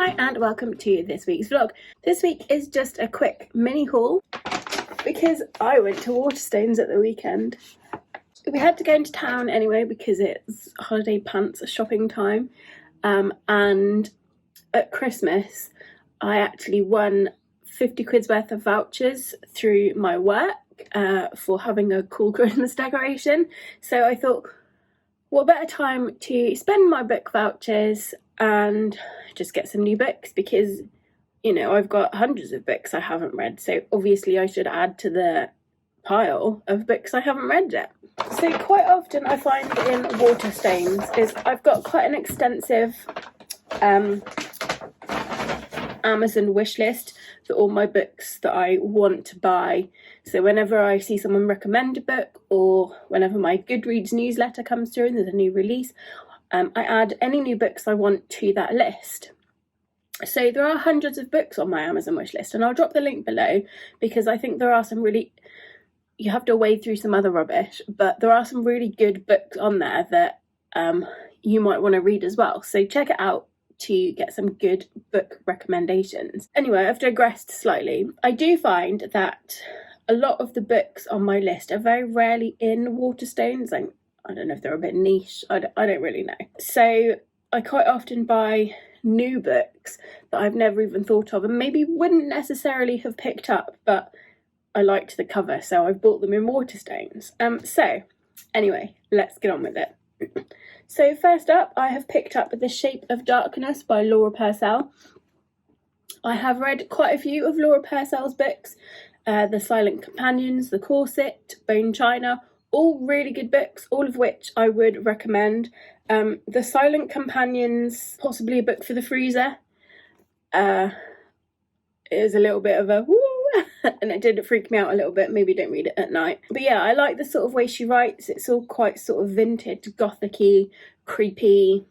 Hi and welcome to this week's vlog. This week is just a quick mini haul because I went to Waterstones at the weekend. We had to go into town anyway because it's holiday pants shopping time, and at Christmas I actually won 50 quid's worth of vouchers through my work for having a cool Christmas decoration. So I thought, what better time to spend my book vouchers and just get some new books, because, you know, I've got hundreds of books I haven't read, so obviously I should add to the pile of books I haven't read yet. So quite often I find in Waterstones is I've got quite an extensive Amazon wish list for all my books that I want to buy. So whenever I see someone recommend a book, or whenever my Goodreads newsletter comes through and there's a new release, I add any new books I want to that list. So there are hundreds of books on my Amazon wish list, and I'll drop the link below because I think there are some really, you have to wade through some other rubbish, but there are some really good books on there that you might want to read as well. So check it out to get some good book recommendations. Anyway, I've digressed slightly. I do find that a lot of the books on my list are very rarely in Waterstones. Like, I don't know if they're a bit niche, I don't really know. So I quite often buy new books that I've never even thought of and maybe wouldn't necessarily have picked up, but I liked the cover, so I've bought them in Waterstones. So anyway, let's get on with it. So first up, I have picked up The Shape of Darkness by Laura Purcell. I have read quite a few of Laura Purcell's books, The Silent Companions, The Corset, Bone China, all really good books, all of which I would recommend. The Silent Companions, possibly a book for the freezer. It is a little bit of a woo, and it did freak me out a little bit. Maybe don't read it at night. But yeah, I like the sort of way she writes. It's all quite sort of vintage, gothic-y, creepy,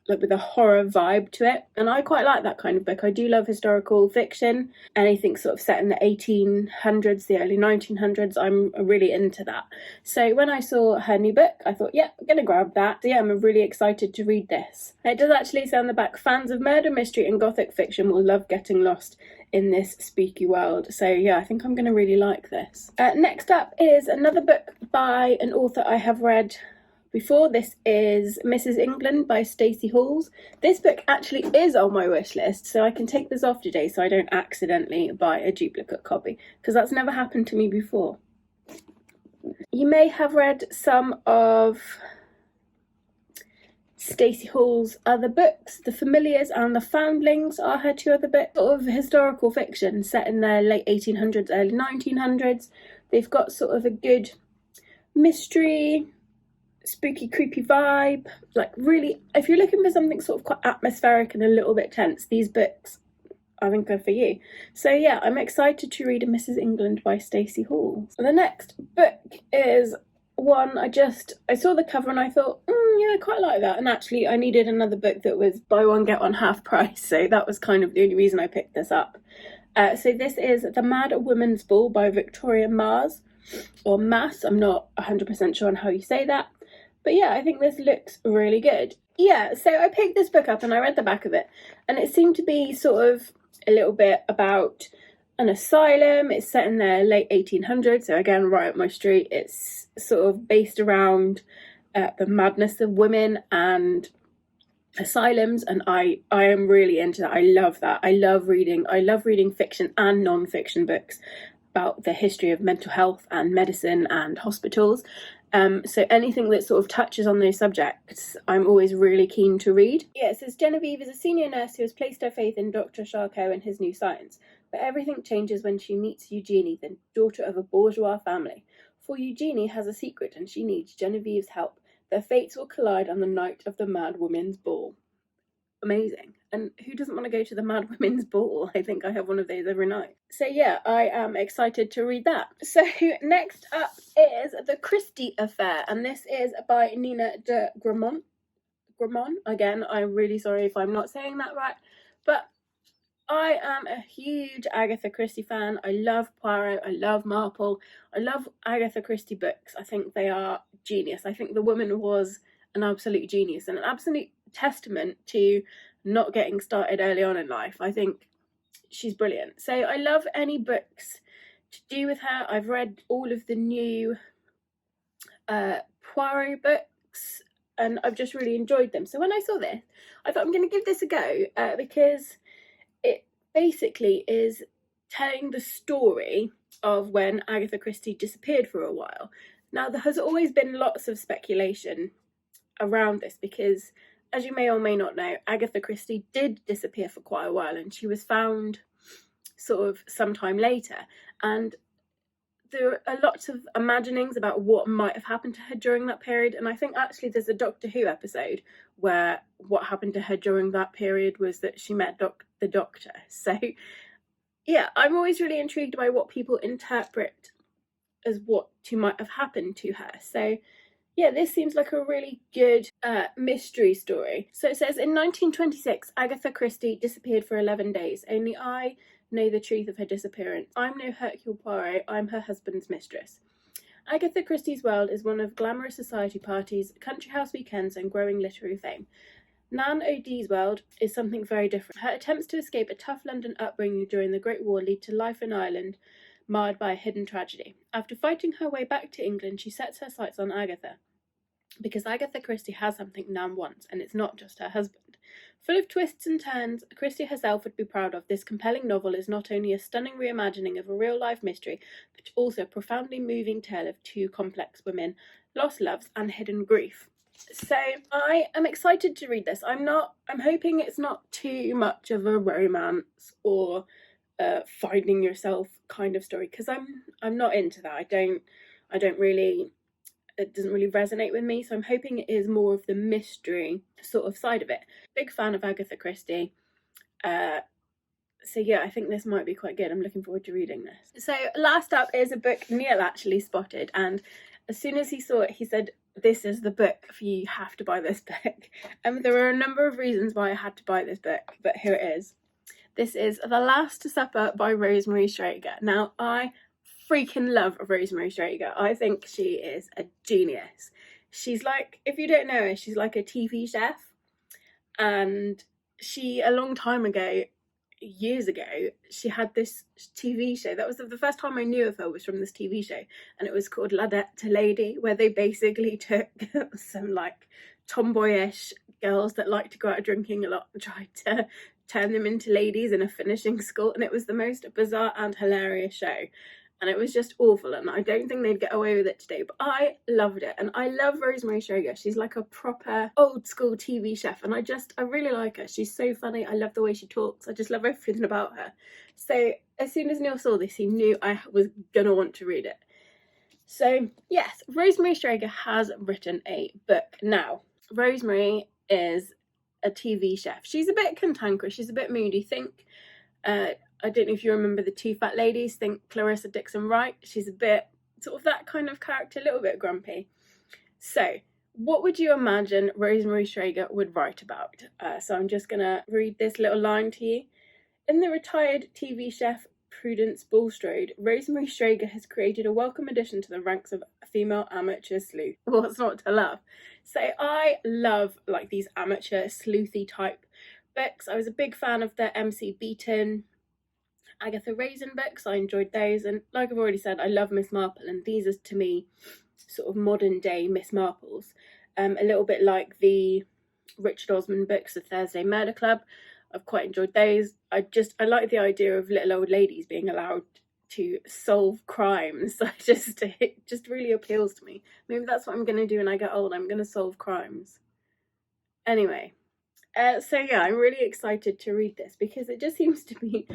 like with a horror vibe to it, and I quite like that kind of book. I do love historical fiction, anything sort of set in the 1800s, the early 1900s. I'm really into that. So when I saw her new book, I thought, yeah, I'm gonna grab that. So yeah, I'm really excited to read this. It does actually say on the back, fans of murder mystery and gothic fiction will love getting lost in this spooky world. So yeah, I think I'm gonna really like this. Next up is another book by an author I have read before. This is Mrs. England by Stacey Halls. This book actually is on my wish list, so I can take this off today so I don't accidentally buy a duplicate copy, because that's never happened to me before. You may have read some of Stacey Hall's other books. The Familiars and The Foundlings are her two other books, sort of historical fiction set in the late 1800s, early 1900s. They've got sort of a good mystery, spooky, creepy vibe. Like, really, if you're looking for something sort of quite atmospheric and a little bit tense, these books I think are for you. So yeah, I'm excited to read Mrs. England by Stacey Hall. The next book is one I saw the cover and I thought, yeah, I quite like that, and actually I needed another book that was buy one get one half price, so that was kind of the only reason I picked this up. So this is The Mad Women's Ball by Victoria Mars, or Mass. I'm not 100% sure on how you say that. But yeah, I think this looks really good. Yeah, so I picked this book up and I read the back of it, and it seemed to be sort of a little bit about an asylum. It's set in the late 1800s, so again, right up my street. It's sort of based around the madness of women and asylums, and I am really into that. I love that. I love reading fiction and non-fiction books about the history of mental health and medicine and hospitals. So anything that sort of touches on those subjects, I'm always really keen to read. Yeah, it says Genevieve is a senior nurse who has placed her faith in Dr. Charcot and his new science, but everything changes when she meets Eugenie, the daughter of a bourgeois family. For Eugenie has a secret and she needs Genevieve's help. Their fates will collide on the night of the Mad Women's Ball. Amazing. And who doesn't want to go to the Mad Women's Ball? I think I have one of those every night. So yeah, I am excited to read that. So next up is The Christie Affair, and this is by Nina de Gramont. Again, I'm really sorry if I'm not saying that right, but I am a huge Agatha Christie fan. I love Poirot, I love Marple, I love Agatha Christie books. I think they are genius. I think the woman was an absolute genius and an absolute testament to not getting started early on in life. I think she's brilliant. So I love any books to do with her. I've read all of the new Poirot books, and I've just really enjoyed them. So when I saw this, I thought I'm going to give this a go, because it basically is telling the story of when Agatha Christie disappeared for a while. Now, there has always been lots of speculation around this because, as you may or may not know, Agatha Christie did disappear for quite a while, and she was found sort of sometime later. And there are lots of imaginings about what might have happened to her during that period, and I think actually there's a Doctor Who episode where what happened to her during that period was that she met the Doctor. So yeah, I'm always really intrigued by what people interpret as what might have happened to her. So yeah, this seems like a really good mystery story. So it says, in 1926, Agatha Christie disappeared for 11 days. Only I know the truth of her disappearance. I'm no Hercule Poirot, I'm her husband's mistress. Agatha Christie's world is one of glamorous society parties, country house weekends, and growing literary fame. Nan O'Dee's world is something very different. Her attempts to escape a tough London upbringing during the Great War lead to life in Ireland, marred by a hidden tragedy. After fighting her way back to England, she sets her sights on Agatha, because Agatha Christie has something Nan wants, and it's not just her husband. Full of twists and turns Christie herself would be proud of, this compelling novel is not only a stunning reimagining of a real-life mystery, but also a profoundly moving tale of two complex women, lost loves and hidden grief. So I am excited to read this. I'm hoping it's not too much of a romance or finding yourself kind of story, because I'm not into that. It doesn't really resonate with me, so I'm hoping it is more of the mystery sort of side of it. Big fan of Agatha Christie. So yeah, I think this might be quite good. I'm looking forward to reading this. So last up is a book Neil actually spotted, and as soon as he saw it, he said, this is the book for you, have to buy this book. There were a number of reasons why I had to buy this book, but here it is. This is The Last Supper by Rosemary Strager. Now, I freaking love Rosemary Strager. I think she is a genius. She's like, if you don't know her, she's like a TV chef. And she, a long time ago, years ago, she had this TV show. That was the first time I knew of her, was from this TV show. And it was called Ladette to Lady, where they basically took some like tomboyish girls that like to go out drinking a lot and tried to turn them into ladies in a finishing school. And it was the most bizarre and hilarious show. And it was just awful, and I don't think they'd get away with it today, but I loved it. And I love Rosemary Strager. She's like a proper old school TV chef, and I really like her. She's so funny. I love the way she talks. I just love everything about her. So as soon as Neil saw this, he knew I was gonna want to read it. So yes, Rosemary Strager has written a book. Now, Rosemary is a TV chef. She's a bit cantankerous. She's a bit moody. Think I don't know if you remember the Two Fat Ladies, think Clarissa Dixon Wright. She's a bit sort of that kind of character, a little bit grumpy. So what would you imagine Rosemary Strager would write about? So I'm just going to read this little line to you. In the retired TV chef Prudence Bulstrode, Rosemary Strager has created a welcome addition to the ranks of female amateur sleuth. What's not to love? So I love like these amateur sleuthy type books. I was a big fan of the MC Beaton, Agatha Raisin books. I enjoyed those, and like I've already said, I love Miss Marple, and these are to me sort of modern day Miss Marples, a little bit like the Richard Osman books, The Thursday Murder Club. I've quite enjoyed those. I like the idea of little old ladies being allowed to solve crimes. It just really appeals to me. Maybe that's what I'm going to do when I get old. I'm going to solve crimes. Anyway, so yeah, I'm really excited to read this because it just seems to be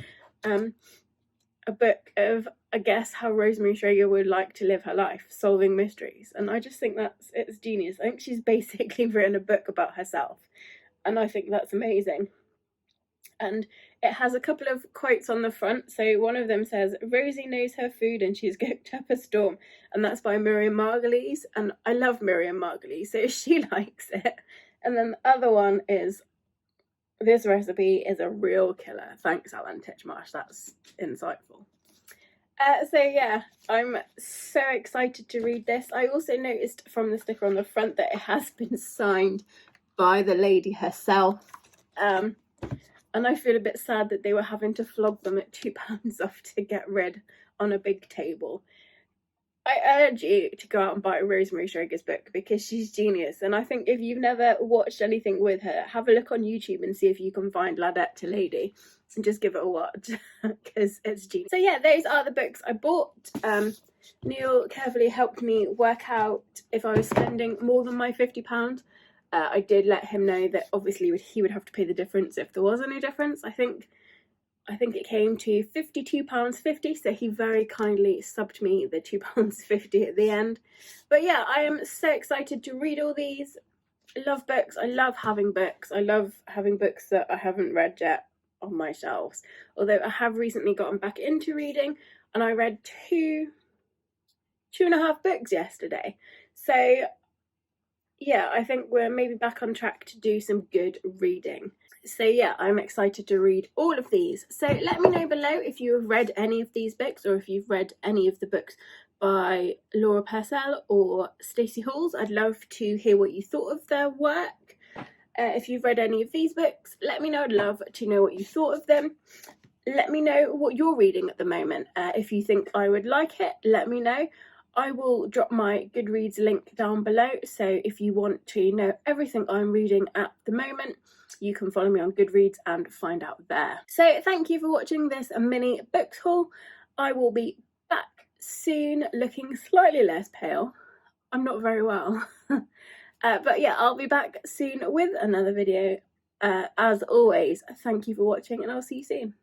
a book of, I guess, how Rosemary Strager would like to live her life, solving mysteries. And I just think it's genius. I think she's basically written a book about herself, and I think that's amazing. And it has a couple of quotes on the front. So one of them says, Rosie knows her food and she's cooked up a storm. And that's by Miriam Margolyes. And I love Miriam Margolyes, so she likes it. And then the other one is, this recipe is a real killer. Thanks, Alan Titchmarsh. That's insightful. So yeah, I'm so excited to read this. I also noticed from the sticker on the front that it has been signed by the lady herself. and I feel a bit sad that they were having to flog them at £2 off to get rid on a big table. I urge you to go out and buy Rosemary Schrager's book because she's genius, and I think if you've never watched anything with her, have a look on YouTube and see if you can find Ladette to Lady and just give it a watch because it's genius. So yeah, those are the books I bought. Neil carefully helped me work out if I was spending more than my £50. I did let him know that obviously he would have to pay the difference if there was any difference. I think it came to £52.50, so he very kindly subbed me the £2.50 at the end. But yeah, I am so excited to read all these. I love books. I love having books. I love having books that I haven't read yet on my shelves. Although I have recently gotten back into reading, and I read two and a half books yesterday. So yeah, I think we're maybe back on track to do some good reading. So yeah, I'm excited to read all of these. So let me know below if you have read any of these books, or if you've read any of the books by Laura Purcell or Stacey Halls. I'd love to hear what you thought of their work. If you've read any of these books, let me know. I'd love to know what you thought of them. Let me know what you're reading at the moment. If you think I would like it, let me know. I will drop my Goodreads link down below, so if you want to know everything I'm reading at the moment, you can follow me on Goodreads and find out there. So thank you for watching this mini books haul. I will be back soon looking slightly less pale. I'm not very well. But yeah, I'll be back soon with another video. As always, thank you for watching, and I'll see you soon.